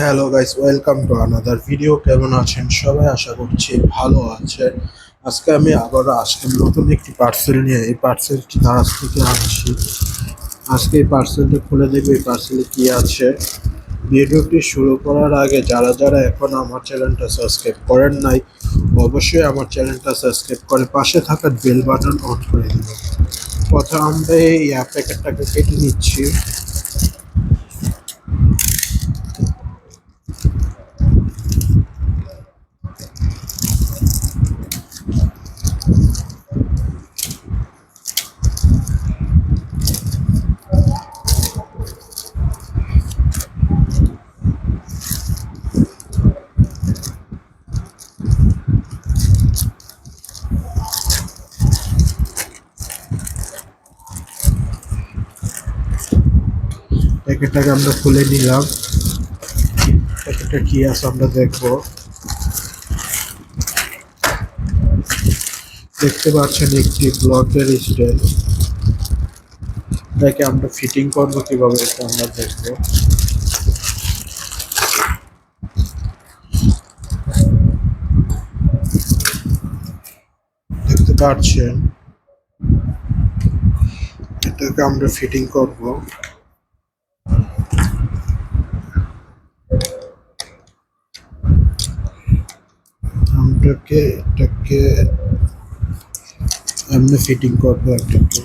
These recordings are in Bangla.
Hello guys, welcome to another video. কেমন আছেন সবাই? আশা করছি ভালো আছেন। আজকে নতুন একটি পার্সেল নিয়ে এই পার্সেলটি দারাজ থেকে আনছি। আজকে এই পার্সেলটি খুলে দেখব এই পার্সেলে কি আছে। ভিডিওটি শুরু করার আগে যারা যারা এখন আমার চ্যানেলটা সাবস্ক্রাইব করেন নাই, অবশ্যই আমার চ্যানেলটা সাবস্ক্রাইব করে পাশে থাকা বেল বাটন অন করে দিবেন। প্রথমে আমরা এই প্যাকেটটাকে কেটে নিচ্ছি। প্যাকেটটাকে আমরা খুলে নিলাম। প্যাকেটটা কি আছে আমরা দেখবো। দেখতে পাচ্ছেন একটি ব্লকের স্টাইল। এটাকে আমরা ফিটিং করবো কিভাবে এটা আমরা দেখবো। দেখতে পাচ্ছেন এটাকে আমরা ফিটিং করবো। এটাকে আমরা ফিটিং করবো এটাকে।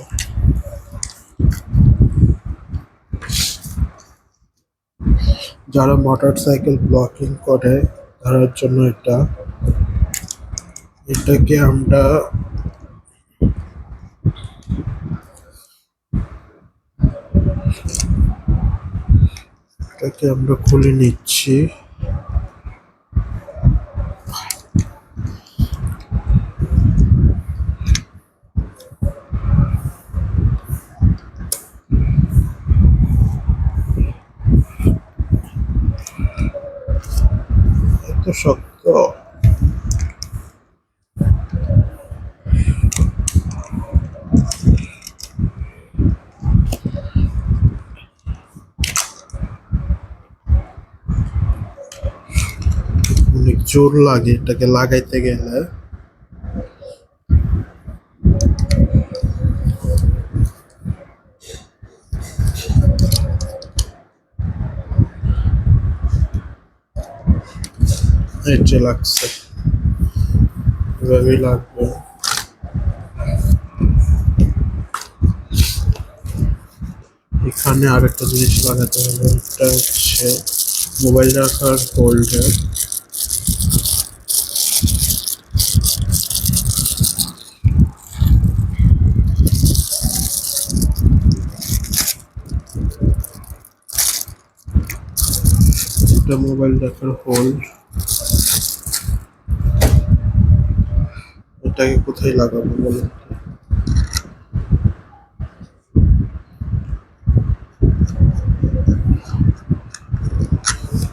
যারা মোটর সাইকেল ব্লকিং করে ধরার জন্য এটাকে আমরা খুলে নিচ্ছি। এত শক্ত। অনেক জোর লাগে এটাকে লাগাইতে গেলে। এই যে লাগছে, এভাবেই লাগবে। এখানে আরেকটা জিনিস লাগাতে হবে, এটা হচ্ছে মোবাইল রাখার হোল্ডার। এটা মোবাইল রাখার হোল্ড। এটাকে কোথায় লাগাবো বলুন?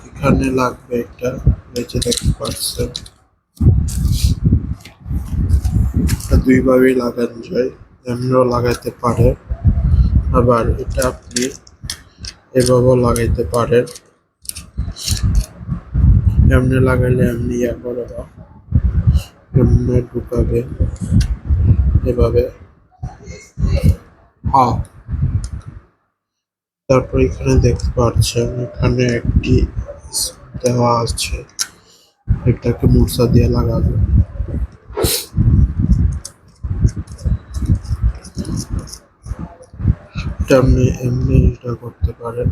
এখানে লাগবে এটা। এই যে দেখতে পাচ্ছেন, এটা দুইভাবেই লাগানো যায়। এমনিও লাগাইতে পারে, আবার এটা আপনি এভাবেও লাগাইতে পারেন। এমনি লাগাইলে এমনি করে বা এমনি ঢুকাবে এভাবে। হ্যাঁ, তারপর এখানে দেখতে পাচ্ছেন এখানে একটি দেওয়া আছে, এটাকে মূর্ছা দিয়ে লাগাবে। এটা আপনি এমনি এটা করতে পারেন।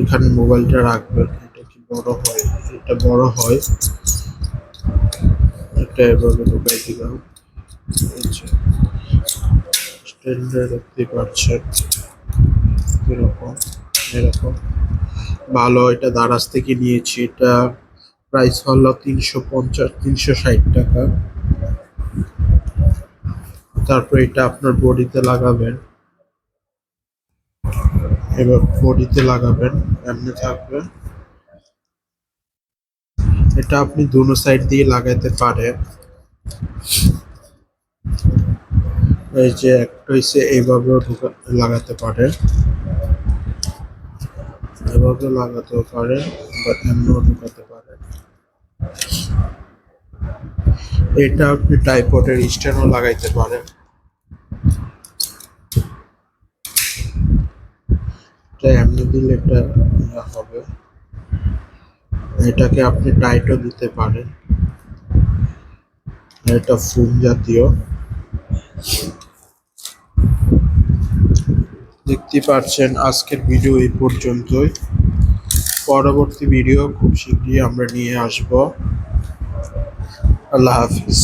এখানে মোবাইলটা রাখবেন। এটা কি বড় হয়? এটা বড় হয়। এটা এভাবে ঢুকাই দিলাম। স্ট্যান্ডার্ড দেখতে পাচ্ছেন এরকম এরকম ভালো। এটা দারাজ থেকে নিয়েছি। এটা প্রাইস হলো 360 টাকা। তারপর এটা আপনার বডিতে লাগাবেন। এবার বডিতে লাগাবেন, এমনি থাকবে। এটা আপনি দুনো সাইড দিয়ে লাগাইতে পারেন। এই যে একটা হইছে এইভাবেও লাগাতে পারেন, এভাবে লাগাতেও পারেন বা এমনও ঢুকাতে পারেন। এটা আপনি ট্রাইপডের স্ট্যান্ডও লাগাইতে পারেন। এটা এমনি দিলে এটা হবে। এটাকে আপনি টাইটও দিতে পারেন। এটা ফোম জাতীয়। দেখতে পাচ্ছেন আজকের ভিডিও এই পর্যন্তই। পরবর্তী ভিডিও খুব শীঘ্রই আমরা নিয়ে আসব। আল্লাহ হাফিজ।